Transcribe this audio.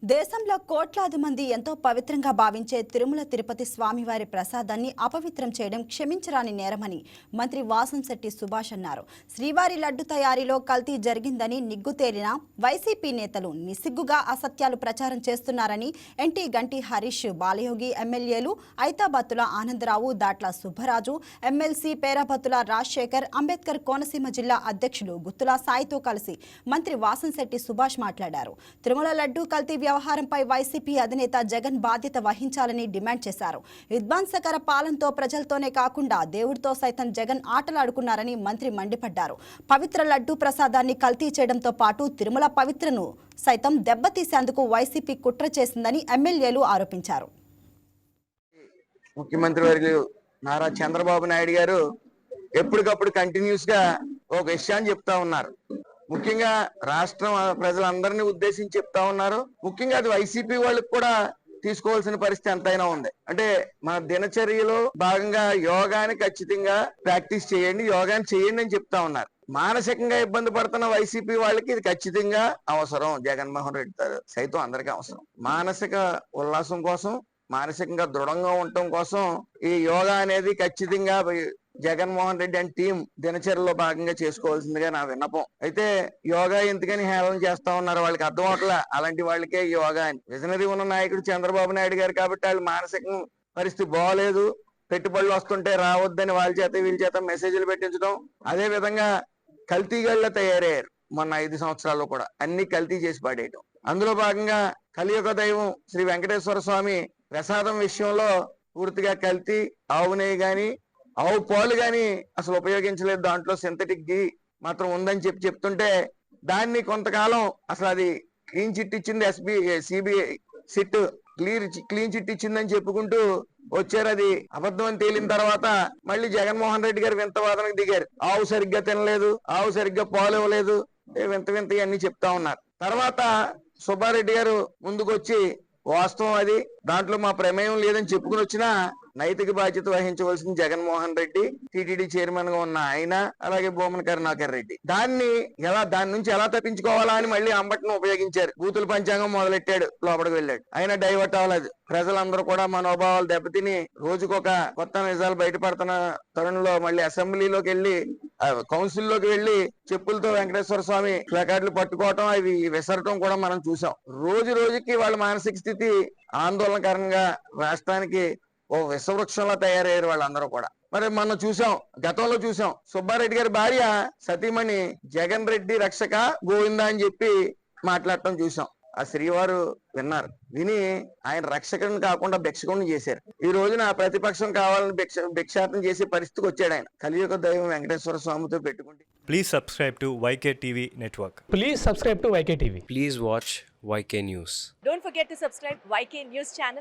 దేశంలో కోట్లాది మంది ఎంతో పవిత్రంగా భావించే తిరుమల తిరుపతి స్వామివారి ప్రసాదాన్ని అపవిత్రం చేయడం క్షమించరాని నేరమని మంత్రి వాసంశెట్టి సుభాష్ అన్నారు. శ్రీవారి లడ్డు తయారీలో కల్తీ జరిగిందని నిగ్గుతేలిన వైసీపీ నేతలు నిస్సిగ్గుగా అసత్యాలు ప్రచారం చేస్తున్నారని ఎన్టీ గంటి హరీష్, బాలయోగి ఎమ్మెల్యేలు ఐతాబత్తుల ఆనందరావు, దాట్ల సుబ్బరాజు, ఎమ్మెల్సీ పేరాబత్తుల రాజశేఖర్, అంబేద్కర్ కోనసీమ జిల్లా అధ్యక్షులు గుత్తుల సాయితో కలిసి మంత్రి వాసంశెట్టి సుభాష్ మాట్లాడారు. తిరుమల లడ్డు కల్తీ వ్యవహారంపై వైసీపీ అధినేత జగన్ బాధ్యత వహించాలని డిమాండ్ చేశారు. విధ్వంసకర పాలనతో ప్రజలతోనే కాకుండా దేవుడితో సైతం జగన్ ఆటలాడుకున్నారని మంత్రి మండిపడ్డారు. పవిత్ర లడ్డు ప్రసాదాన్ని కల్తీ చేయడంతో పాటు తిరుమల పవిత్రను సైతం దెబ్బతీసేందుకు వైసీపీ కుట్ర చేసిందని ఎమ్మెల్యేలు ఆరోపించారు. ముఖ్యమంత్రి వర్యులు నారా చంద్రబాబు నాయుడు గారు ఎప్పటికప్పుడు కంటిన్యూస్ గా ఒక విషయాన్ని చెప్తా ఉన్నారు. ముఖ్యంగా రాష్ట్రం ప్రజలందరినీ ఉద్దేశించి చెప్తా ఉన్నారు. ముఖ్యంగా అది వైసీపీ వాళ్ళకి కూడా తీసుకోవాల్సిన పరిస్థితి ఎంతైనా ఉంది. అంటే మన దినచర్యలో భాగంగా యోగాని ఖచ్చితంగా ప్రాక్టీస్ చేయండి, యోగాని చేయండి అని చెప్తా ఉన్నారు. మానసికంగా ఇబ్బంది పడుతున్న వైసీపీ వాళ్ళకి ఇది ఖచ్చితంగా అవసరం. జగన్మోహన్ రెడ్డి సైతం అందరికీ అవసరం. మానసిక ఉల్లాసం కోసం, మానసికంగా దృఢంగా ఉండటం కోసం ఈ యోగా అనేది ఖచ్చితంగా జగన్మోహన్ రెడ్డి అండ్ టీం దినచర్యలో భాగంగా చేసుకోవాల్సిందిగా నా విన్నపం. అయితే యోగా ఎందుకని హేళన చేస్తా ఉన్నారు వాళ్ళకి అర్థం అవట్లా. అలాంటి వాళ్ళకే యోగా అని. విజనరీ ఉన్న నాయకుడు చంద్రబాబు నాయుడు గారు కాబట్టి వాళ్ళు మానసిక పరిస్థితి బాగోలేదు, పెట్టుబడులు వస్తుంటే రావద్దని వాళ్ళ చేత వీళ్ళ చేత మెసేజ్లు పెట్టించడం, అదే విధంగా కల్తీగళ్ళ తయారయ్యారు. మొన్న 5 సంవత్సరాల్లో కూడా అన్ని కల్తీ చేసి పడేయటం. అందులో భాగంగా కలియుగ దైవం శ్రీ వెంకటేశ్వర స్వామి ప్రసాదం విషయంలో పూర్తిగా కల్తీ, ఆవు నెయ్యి గాని ఆవు పాలు గాని అసలు ఉపయోగించలేదు. దాంట్లో సింథటిక్ ఘీ మాత్రం ఉందని చెప్తుంటే దాన్ని కొంతకాలం అసలు అది క్లీన్ చిట్ ఇచ్చింది సిబిఐ సిట్ క్లీన్ చిట్ ఇచ్చిందని చెప్పుకుంటూ వచ్చారు. అది అబద్ధం అని తేలిన తర్వాత మళ్ళీ జగన్మోహన్ రెడ్డి గారు వింత వాదనకు దిగారు. ఆవు సరిగ్గా తినలేదు, ఆవు సరిగ్గా పాలు ఇవ్వలేదు, వింత ఇవన్నీ చెప్తా ఉన్నారు. తర్వాత సుబ్బారెడ్డి గారు ముందుకు వచ్చి వాస్తవం అది, దాంట్లో మా ప్రమేయం లేదని చెప్పుకుని వచ్చినా నైతిక బాధ్యత వహించవలసిన జగన్మోహన్ రెడ్డి, టీటీడీ చైర్మన్ గా ఉన్న ఆయన, అలాగే భూమన కరుణాకర్ రెడ్డి. దాని నుంచి ఎలా తప్పించుకోవాలా అని మళ్ళీ అంబటిని ఉపయోగించారు. బూతుల పంచాంగం మొదలెట్టాడు, లోపలికి వెళ్ళాడు. అయినా డైవర్ట్ అవ్వలేదు. ప్రజలందరూ కూడా మనోభావాలు దెబ్బతిని రోజుకొక కొత్త నిజాలు బయటపడుతున్న తరుణంలో మళ్ళీ అసెంబ్లీలోకి వెళ్ళి కౌన్సిల్లోకి వెళ్లి చెప్పులతో వెంకటేశ్వర స్వామి ప్లకార్డులు పట్టుకోవటం, అవి విసరటం కూడా మనం చూసాం. రోజు రోజుకి వాళ్ళ మానసిక స్థితి ఆందోళనకరంగా రాష్ట్రానికి ఓ విషవృక్షంలో తయారయ్యారు వాళ్ళందరూ కూడా. మరి మనం చూసాం, గతంలో చూసాం, సుబ్బారెడ్డి గారి భార్య సతీమణి జగన్ రెడ్డి రక్షక గోవిందా అని చెప్పి మాట్లాడటం చూసాం. ఆ శ్రీవారు విన్నారు. విని ఆయన రక్షకుడిని కాకుండా భిక్షకుడిని చేశారు. ఈ రోజున ప్రతిపక్షం కావాలని భిక్షాటన చేసే పరిస్థితికి వచ్చాడు ఆయన. కలియుగ దైవం వెంకటేశ్వర స్వామితో పెట్టుకుంటే. Please subscribe to YK TV Network. Please subscribe to YK TV. Please watch YK News. Don't forget to subscribe YK News channel.